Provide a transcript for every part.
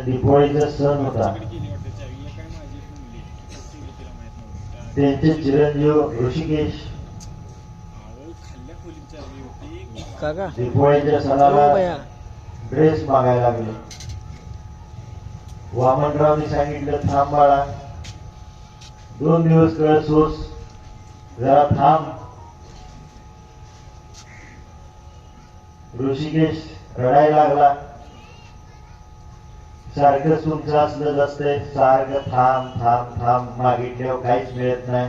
दिवाळीचा सण होता. त्यांचे चिरंजीव ऋषिकेश दिवाळीच्या सणाला ड्रेस मागायला लागले. वामनरावनी सांगितलं, थांब बाळा, 2 दिवस कळ सोस, जरा थांब. ऋषिकेश रडायला लागला. सारखं तुमचं असलं असतंय, सारखं थांब थांब थांब मागितल्यावर काहीच मिळत नाही.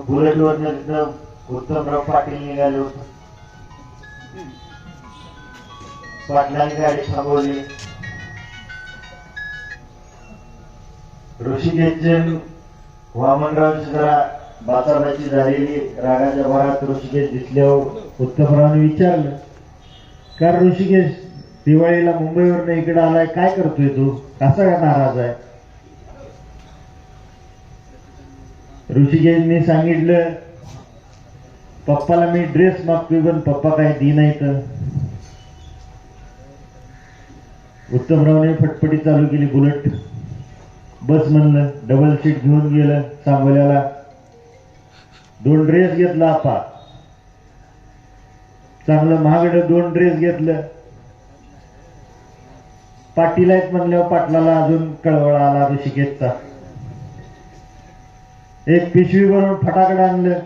बुलेटवरनं तिथं उत्तमराव पाटील निघाले होते. पाटलांनी गाडी थांबवली. ऋषिकेशचे वामनरावची जरा बाचाबाची झालेली रागाच्या भरात ऋषिकेश दिसल्यावर उत्तमरावने विचारलं, कारण ऋषिकेश दिवाळीला मुंबईवरनं इकडे आलाय, काय करतोय तू, कसा का नाराज आहे? ऋषिकेशने सांगितलं, पप्पाला मी ड्रेस मागतोय पण पप्पा काय दी नाही. तर उत्तमरावने फटफटी चालू केली. बुलेट बस म्हणलं, डबल सीट घेऊन गेलं सांगोल्याला. 2 ड्रेस घेतला आपा, चांगलं महागडं 2 ड्रेस घेतलं. पाटील आहेत म्हणल्यावर पाटलाला अजून कळवळा आला ऋषिकेशचा. एक पिशवी भरून फटाकडे आणलं.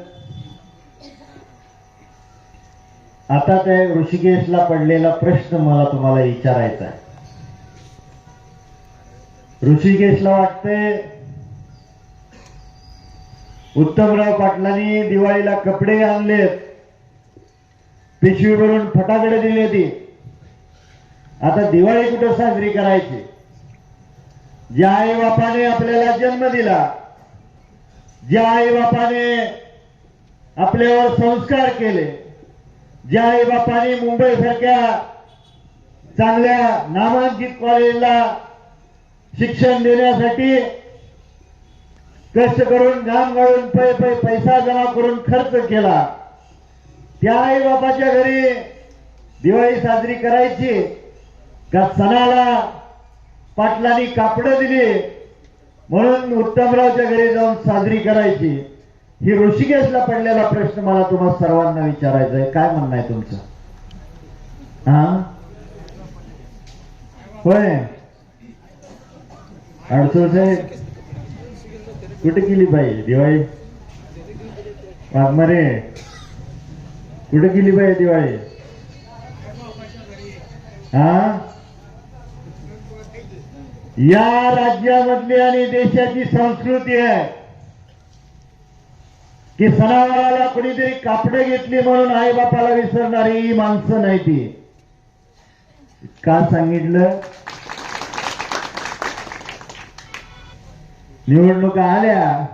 आता त्या ऋषिकेशला पडलेला प्रश्न मला तुम्हाला विचारायचा आहे. ऋषिकेशला वाटतंय उत्तमराव पाटलांनी दिवाळीला कपडे आणलेत, पिशवी भरून फटाकडे दिले ती, आता दिवाळी कुठं साजरी करायची? ज्या आई बापाने आपल्याला जन्म दिला, ज्या आई बापाने आपल्यावर संस्कार केले, ज्या आई बापाने मुंबई सारख्या चांगल्या नामांकित कॉलेजला शिक्षण देण्यासाठी कष्ट करून घाम गाळून पैसा जमा करून खर्च केला, त्या आई बापाच्या घरी दिवाळी साजरी करायची का सणाला पाटलांनी कापडं दिली म्हणून उत्तमरावच्या घरी जाऊन साजरी करायची? ही ऋषिकेशला पडलेला प्रश्न मला तुम्हा सर्वांना विचारायचा आहे. काय म्हणणं आहे तुमचं? हा होय, अडसूळ साहेब कुठे गेली बाई दिवाळी? वाघमारे कुठे गेली बाई दिवाळी? हा, या राज्यामधली आणि देशाची संस्कृती आहे की सणावाराला कोणीतरी कापडे घेतली म्हणून आई बापाला विसरणारी ही माणसं नाही. ती का सांगितलं? निवडणुका आल्या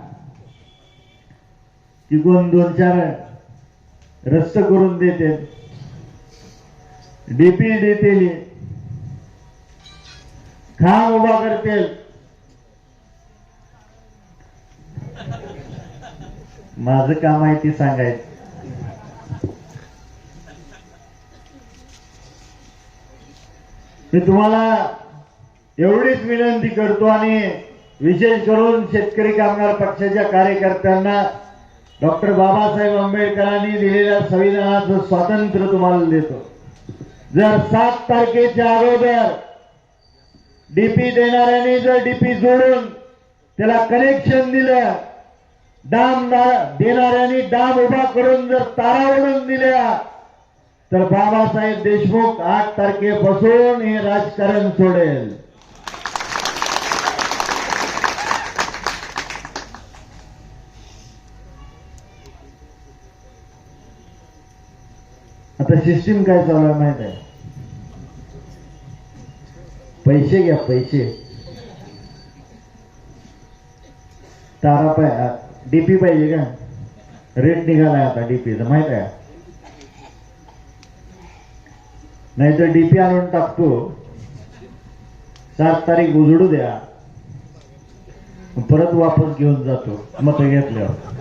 की कोण 2-4 रस्ते करून देते, डीपी देते, खांब उभा करते. माझं काम आहे ती सांगायचं. मी तुम्हाला एवढीच विनंती करतो आणि विशेष करून शेतकरी कामगार पक्षाच्या कार्यकर्त्यांना डॉक्टर बाबासाहेब आंबेडकरांनी दिलेल्या संविधानाचं स्वातंत्र्य तुम्हाला देतो. जर 7 तारखेच्या अगोदर डीपी देणाऱ्यांनी जर डीपी जोडून त्याला कनेक्शन दिलं, डाम देणाऱ्यांनी डाम उभा करून जर तारा ओढून दिल्या, तर बाबासाहेब देशमुख 8 तारखेपासून हे राजकारण सोडेल. आता सिस्टीम काय चालू आहे माहित आहे? पैसे घ्या, पैसे. तारा डीपी पाहिजे का? रेट निघालाय आता डीपीचा माहित आहे? नाहीतर डीपी आणून टाकतो, 7 तारीख उजडू द्या, परत वापस घेऊन जातो मत घेतल्यावर.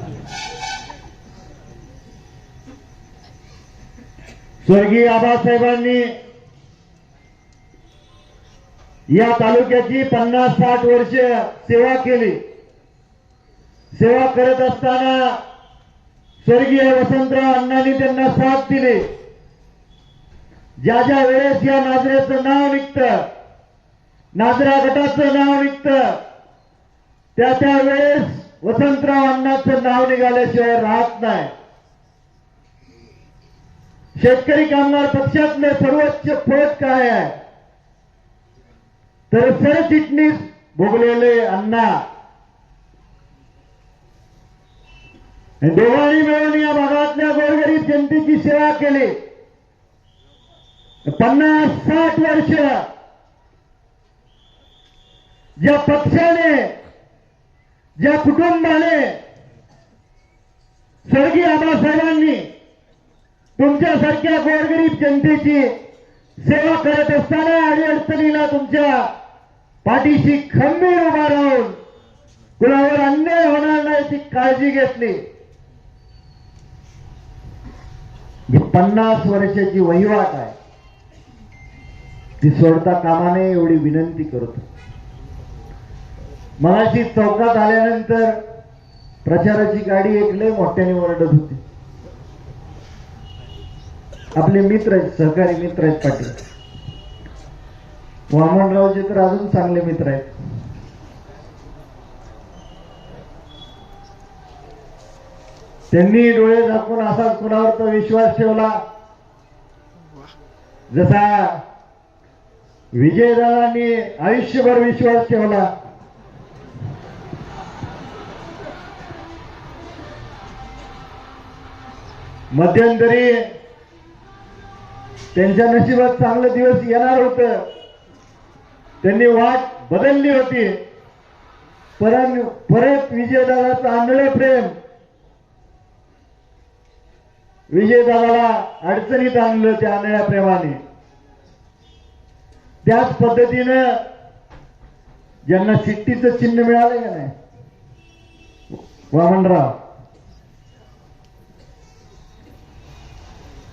स्वर्गीय आबासाहेबांनी या तालुक्याची 50-60 वर्ष सेवा केली. सेवा करत असताना स्वर्गीय वसंतराव अण्णांनी त्यांना साथ दिली. ज्या ज्या वेळेस या नाजऱ्याचं नाव निघतं, नाजरा गटाचं नाव निघतं, त्या वेळेस वसंतराव अण्णांचं नाव निघाल्याशिवाय राहत नाही. शेतकरी कामगार पक्षातले सर्वोच्च पद काय आहे तर सरचिटणीस भोगलेले अण्णा. दोघांनी मिळून या भागातल्या गोरगरीब जनतेची सेवा केली. 50-60 वर्ष ज्या पक्षाने, ज्या कुटुंबाने, स्वर्गीय आबासाहेबांनी तुमच्यासारख्या गोरगरीब जनतेची सेवा करत असताना अडीअडचणीला तुमच्या पाठीशी खंबीर उभा राहून कुणावर अन्याय होणार नाही याची काळजी घेतली. 50 वर्षाची वहिवाट आहे, ती सोडता कामा नये एवढी विनंती करतो. मगाशी चौकात आल्यानंतर प्रचाराची गाडी एक लय मोठ्याने ओरडत होती. आपले मित्र आहेत, सहकारी मित्र आहेत पाटील वामनरावचे तर अजून चांगले मित्र आहेत. त्यांनी डोळे झाकून असाच कुणावर तो विश्वास ठेवला जसा विजयदादांनी आयुष्यभर विश्वास ठेवला. मध्यंतरी त्यांच्या नशिबात चांगले दिवस येणार होतं, त्यांनी वाट बदलली होती. परत विजयदादाचं आंधळे प्रेम विजयदादाला अडचणीत आणलं त्या आंधळ्या प्रेमाने. त्याच पद्धतीनं ज्यांना शिट्टीचं चिन्ह मिळालं का नाही वामनराव,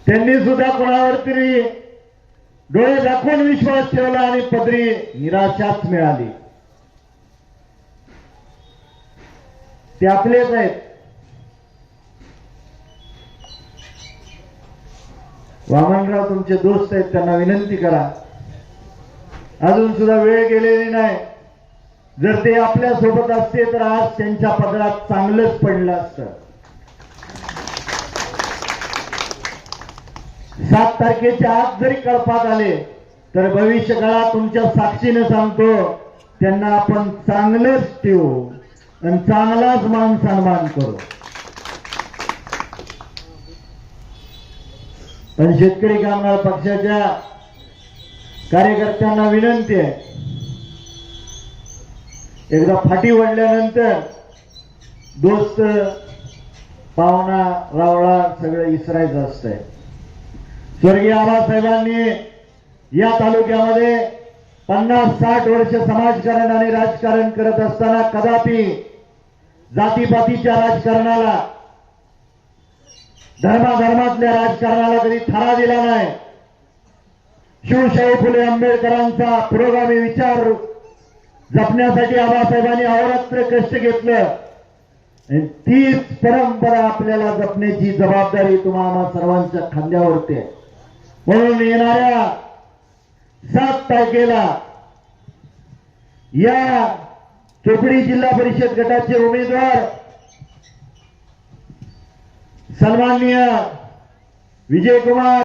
त्यांनी सुद्धा कोणावर तरी डोळे दाखवून विश्वास ठेवला आणि पदरी निराशाच मिळाली. ते आपलेच आहेत. वामनराव तुमचे दोस्त आहेत, त्यांना विनंती करा. अजून सुद्धा वेळ गेलेली नाही. जर ते आपल्या सोबत असते तर आज त्यांच्या पदरात चांगलंच पडलं असतं. 7 तारखेच्या आत जरी कळपात आले तर भविष्य काळात तुमच्या साक्षीने सांगतो त्यांना आपण चांगलंच ठेवू आणि चांगलाच मान सन्मान करू. पण शेतकरी कामगार पक्षाच्या कार्यकर्त्यांना विनंती आहे, एकदा फाटी वळल्यानंतर दोस्त पाहुणा रावळा सगळं इसरायचं असतंय. स्वर्गीय आबासाहेबांनी या तालुक्यामध्ये 50-60 वर्ष समाजकारण आणि राजकारण करत असताना कदापि जातीपातीच्या राजकारणाला, धर्माधर्मातल्या राजकारणाला कधी थारा दिला नाही. शिवशाहू फुले आंबेडकरांचा पुरोगामी विचार जपण्यासाठी आबासाहेबांनी अहोरात्र कष्ट घेतलं. तीच परंपरा आपल्याला जपण्याची जबाबदारी तुम्हाला सर्वांच्या खांद्यावरती आहे. म्हणून येणाऱ्या 7 तारखेला या चोपडी जिल्हा परिषद गटाचे उमेदवार सन्माननीय विजयकुमार